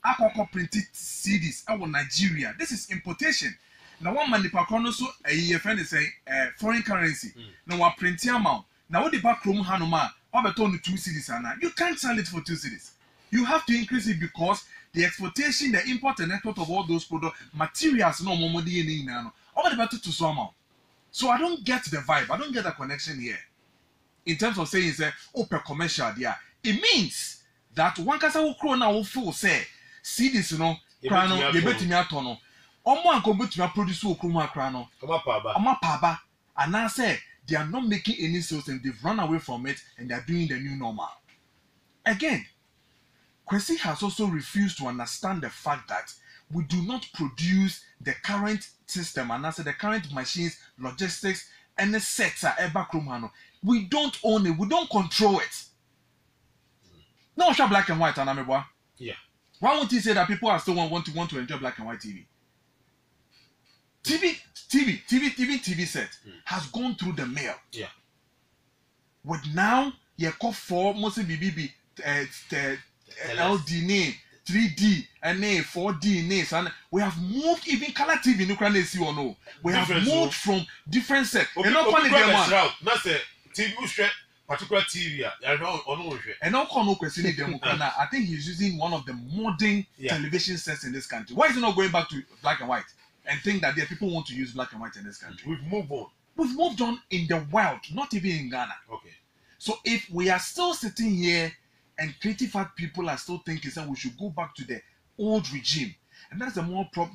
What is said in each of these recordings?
akoko printed CDs in Nigeria. This is importation. Now one man the pakono so a friend is a foreign currency. Now what printing amount. Now what the back room hanoma over 2 CDs and you can't sell it for 2 CDs. You have to increase it because the exportation, the import and export of all those product materials no more money in now. Over the battle to some amount. So I don't get the vibe. I don't get the connection here. In terms of saying say per commercial there. It means that one kasa wo kro na wo feel say CDs no kra no ye betimi ato no. Omo anko betimi produce wo kro mu akra no. Oma pa and now say they are not making any sales and they've run away from it and they are doing the new normal. Again, Kwesi has also refused to understand the fact that we do not produce the current system and also the current machines, logistics, and the sets are ever krumano. We don't own it, we don't control it. No, show black and white, and yeah. Why won't you say that people are still want to enjoy black and white TV? TV set has gone through the mail. Yeah. With now, you call for mostly BBB, LD name, 3D, and 4D names, and we have moved even color TV. No, see or no. We have moved from different sets. And not only them, not say TV particular TV. And now no question. I think he's using one of the modern television sets in this country. Why is he not going back to black and white and think that there are people who want to use black and white in this country? We've moved on. We've moved on in the world, not even in Ghana. Okay. So if we are still sitting here and creative art people are still thinking that we should go back to the old regime, and that's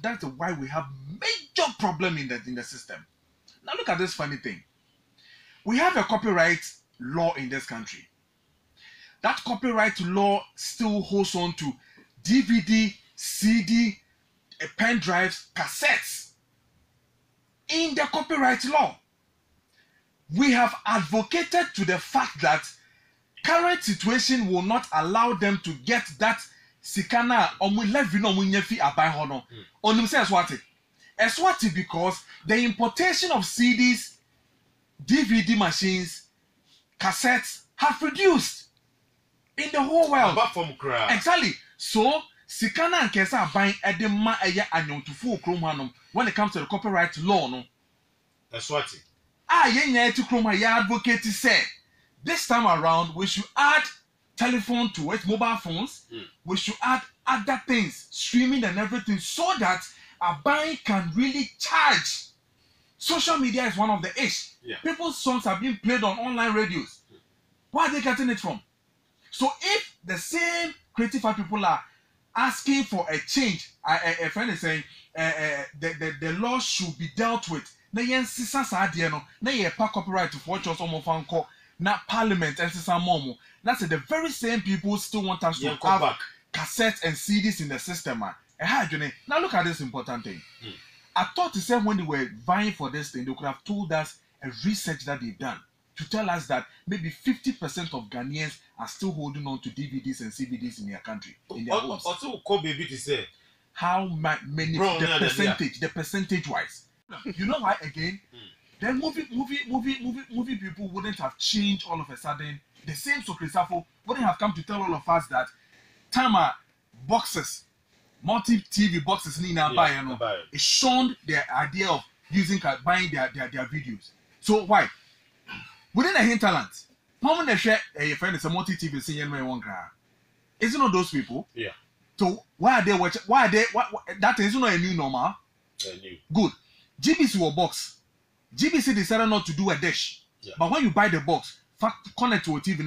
that's why we have major problem in the system. Now look at this funny thing. We have a copyright law in this country. That copyright law still holds on to DVD, CD, pen drives, cassettes. In the copyright law, we have advocated to the fact that current situation will not allow them to get that sikana omulevino munyefi abayhono. Onum say Eswati. Eswati because the importation of CDs, DVD machines, cassettes have reduced in the whole world. Exactly. So sikana and kesa buying edema eya anyontufu okrom when it comes to the copyright law no. Eswati. Yenya to chroma ya advocate say this time around we should add telephone to it, mobile phones. We should add other things, streaming and everything, so that a bank can really charge. Social media is one of the issues. Yeah. People's songs are being played on online radios. Where are they getting it from? So if the same creative people are asking for a change, a friend is saying the law should be dealt with. Na yen sisa sa ade no na ye pa copyright for cho so mo fanko na parliament and sisa momo. That's the very same people still want us to have back cassettes and CDs in the system. Now look at this important thing. I thought to say when they were vying for this thing, they could have told us a research that they've done to tell us that maybe 50% of Ghanaians are still holding on to DVDs and CDs in their country. In their homes. Also, call baby to say how many the percentage wise. You know why again? Then movie people wouldn't have changed all of a sudden. The same Sokrisafo wouldn't have come to tell all of us that Tama boxes, multi-TV boxes it shunned their idea of buying their videos. So why? Within a hinterland, how many share a friend is a multi-TV singing my one car? Isn't it those people? Yeah. So why are they watching? Why are they? That is not a new normal. Good. GBC will box. GBC decided not to do a dish. Yeah. But when you buy the box, connect to a TV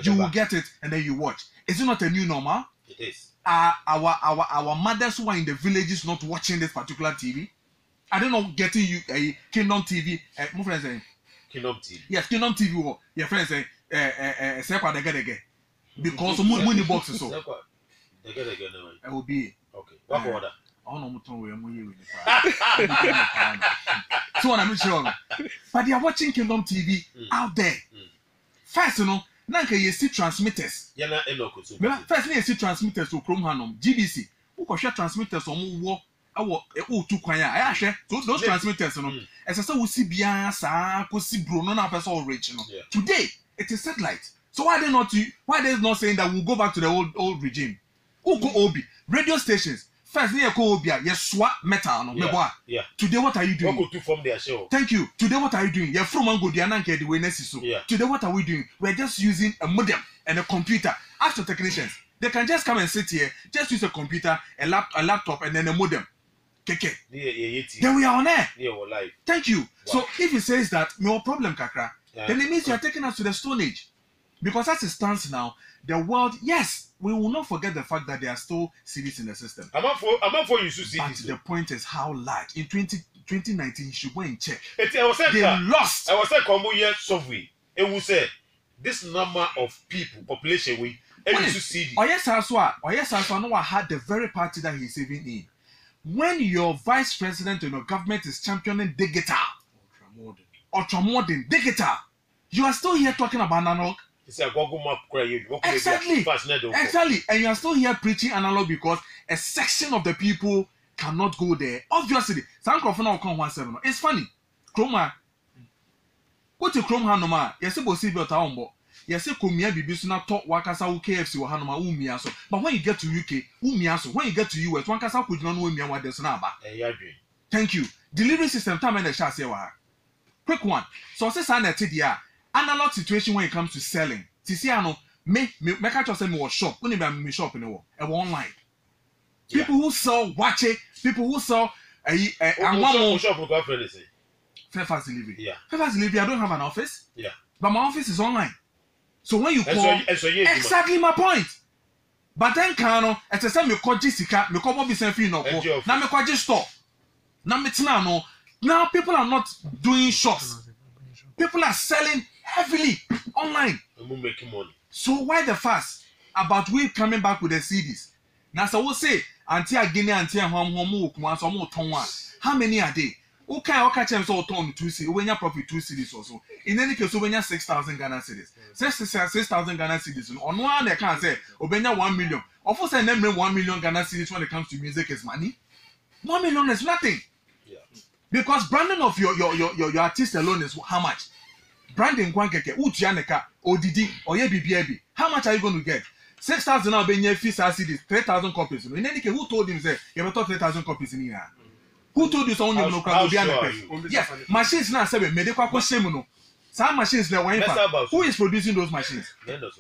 you will get it and then you watch. Is it not a new normal? It is. Our mothers who are in the villages not watching this particular TV? I don't know, getting you a Kingdom TV. My friends saying Kingdom TV. Yes, Kingdom TV. Your friends say because money boxes so. I will be okay. What order? So I'm sure. But they are watching Kingdom TV out there. First, nanka you see transmitters. First, you see transmitters to Chrome Hanum, GBC. Who can share transmitters on war? Those transmitters, as I said, we see Biasa, we see Bruno, na person rich. Today, it is satellite. So why are they not saying that we'll go back to the old regime? Uko Obi. Radio stations. First, near Kobia, yes, swap metal, no, yeah. Today, what are you doing? Go to form their show. Thank you. Today, what are you doing? You're from Ango, the Ananke, the way necessary. Yeah. Today, what are we doing? We're just using a modem and a computer. Ask the technicians. They can just come and sit here, just use a computer, a laptop, and then a modem. Keke. Then we are on air. Yeah, we're live. Thank you. Wow. So if it says that no problem, Kakra, then it means you are taking us to the Stone Age. Because as it stands now, the world, yes, we will not forget the fact that there are still CDs in the system. I'm not for you to see But this. the point is how large. In 2019, you should go and check. I was saying They lost. I was saying Combo year survey. It will say this number of people, population, we able to see. Or yes, I know I had the very party that he's saving in. When your vice president and your government is championing digital, ultra-modern, digital, you are still here talking about analog. It's a Google map. Exactly. Exactly. And you are still here preaching analog because a section of the people cannot go there. Obviously, some will come 17. It's funny. Chroma. Go to Chrome Hanoma. Yes, it was Sibio Taombo. Yes, it could be Bibusuna talk Wakasa KFC or Hanoma Umiaso. But when you get to UK, Umiaso, when you get to US, one Kasa could not know me what there's naba. Thank you. Delivery system, time and the chassis. Quick one. So, say, Sana analog situation when it comes to selling. Tisiano, make a say me shop. Only me shop in the world. Online. People who sell watch it, people who sell Fairfax delivery. Yeah. Fairfax delivery, I don't have an office. Yeah. But my office is online. So when you call, so exactly my point. But then Kano, at the time you call Jessica, you call Bobby Senfi no. Now me call store. Now me no. Now people are not doing shops. People are selling heavily online. And we're making money. So why the fuss about we coming back with the CDs? Now so we'll say until Guinea until how many are they? Okay, catch them so turn 2 cities. When you profit 2 cities also. In any case, when you 6,000 Ghana cedis, 6,000 Ghana cedis. On one they can say Obenya 1 million. Of course, I name 1 million Ghana cedis when it comes to music is money. 1 million is nothing. Yeah. Because branding of your artist alone is how much? Branding Kwankeke, Uchianeka, Odidi, or Yebi. How much are you going to get? 6,000 now being fees CDs, 3,000 copies. In any case, who told him say you have 3,000 copies in here? Who told you someone you know? Yes, machines now say medical question no. Some machines there were who is producing those machines? Because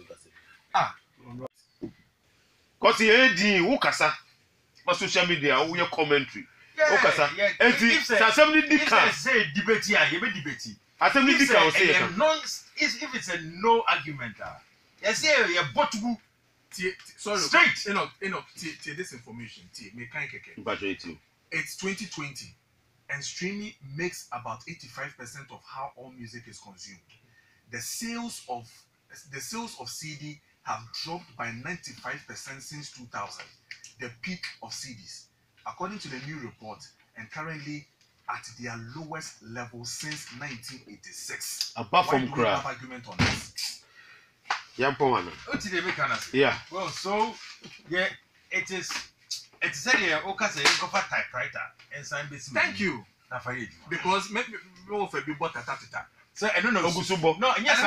who kasa my social media, who your commentary. Who kasa? Say debate here, you be debate. If it's a no argument, you say you but sorry, straight. You know, this information. It's 2020, and streaming makes about 85% of how all music is consumed. The sales of CD have dropped by 95% since 2000, the peak of CDs, according to the new report, and currently at their lowest level since 1986. Apart from have argument on this? Yeah. Well, so yeah, it is. It's said here, okay, say you go for typewriter and sign this. Thank you. Because maybe we for be bought at. So I don't know. No, yes,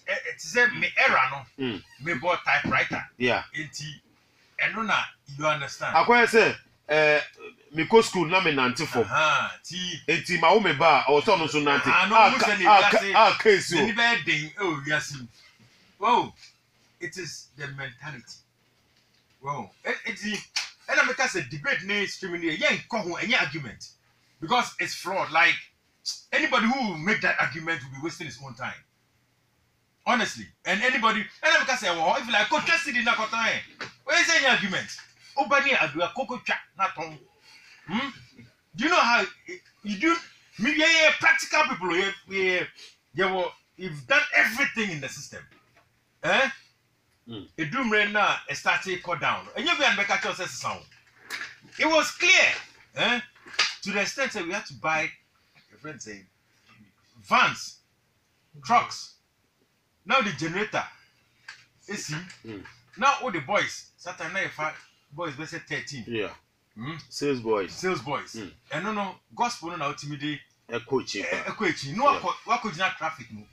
it said me error no. Me bought typewriter. Yeah. And no, you understand. I say, me go school na me nante for. Enti ma wo me ba o so no so nante. Case you. Oh, yes. Whoa. It is the mentality. Wow. It's and I'm because a debate name streaming here, any argument. Because it's flawed. Like anybody who will make that argument will be wasting his own time. Honestly. And anybody, and I'm because well, if like go just sit in that time. Where is any argument? Obani adua koko cha not on. Do you know how you do me practical people here you've done everything in the system. It do right now started cut down. And you can make a sound. It was clear, to the extent that we had to buy, your friend saying, vans, trucks. Now the generator, you see. Now all the boys, Saturday night, boys, we say 13. Yeah. Sales boys. And no, gospel no ultimately. No, what could not traffic no.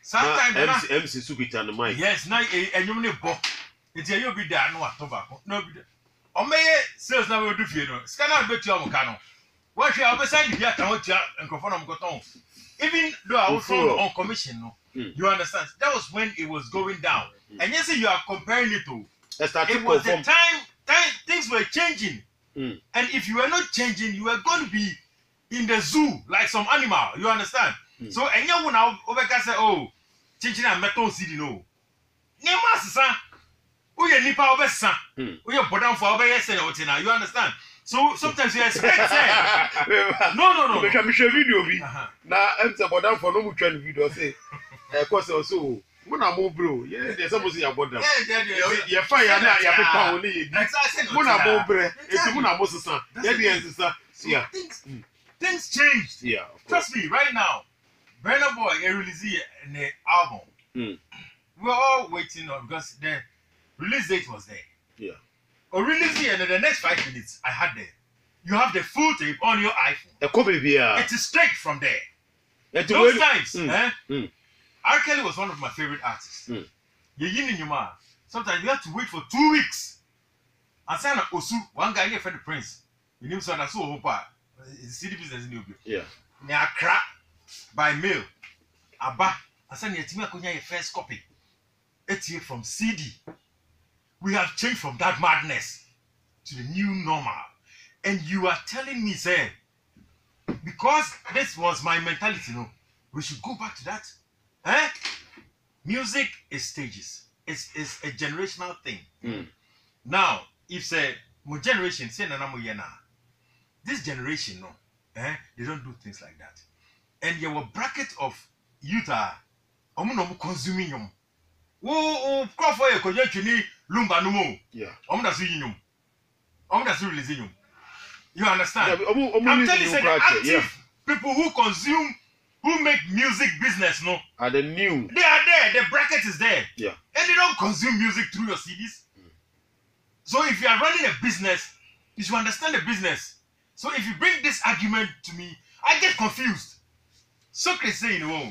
sometimes MC Sukita no mic. yes na enyum ne bo enti ayo bi da no ato ba ko na bi o meye sales na we do fie no scanner betu am ka no what hwe obesa ndi aka ho tia enkofo na mkoton even though I was on commission no you understand that was when it was going down and you see you are comparing it to it was the time things were changing and if you were not changing you were going to be in the zoo like some animal you understand so enya wo na obeka say oh chinchin and metal cd no nema sisa uye nipa obesa uye bodamfo obeyese na otina you understand so sometimes you expect no me show video bi na MC bodamfo no mu twa video say cause also mo na mo bro yeah dey suppose ya bodam yeah fine ya na ya pepa wo ni mo na mo bre eti mo na mo sisa yeah dey sisa yeah things changed yeah trust me right now Burna Boy released an album we're all waiting on because the release date was there yeah or releasing and in the next 5 minutes I had there you have the full tape on your iPhone it is straight from there those times R. Kelly was one of my favorite artists sometimes you have to wait for 2 weeks and sign up Osu one guy here friend Prince you know so that's so hope it's CD business in Ethiopia yeah Accra by mail Aba I send you your first copy it's here from CD we have changed from that madness to the new normal and you are telling me say because this was my mentality no we should go back to that music is stages it's a generational thing now if say my generation say na mo yena this generation no they don't do things like that and your bracket of youth are no consuming yum wo crop for ko yatwini lumba no mo yeah da so yinyum da so release yum you understand I'm telling you say the active people who make music business no are the new they are there the bracket is there yeah and they don't consume music through your CDs so if you are running a business you should understand the business so if you bring this argument to me I get confused Socrates saying oh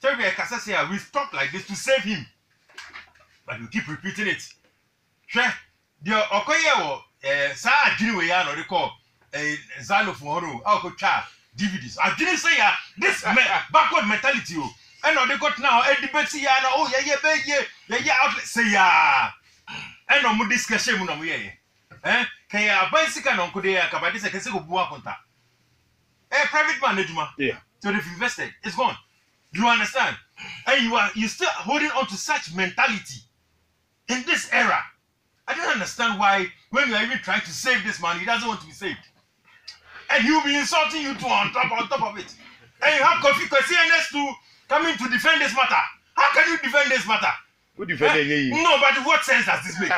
tell me Kasa say we talk like this to save him but you keep repeating it sure the okoye sa adwini we ya no they call xylophone or twa DVDs adwini say ya this backward mentality o and no they got now a debate ya na oh yeah outlet say ya and no mo discussion mo no mo ye can ya bicycle no nkode ya kabadi say kese go bu akonta private man ejuma yeah so if you invested it's gone you understand and you still holding on to such mentality in this era I don't understand why when you are even trying to save this money he doesn't want to be saved and he'll be insulting you too on top of it and you have Kofi CNS to come in to defend this matter how can you defend this matter who defend no but what sense does this make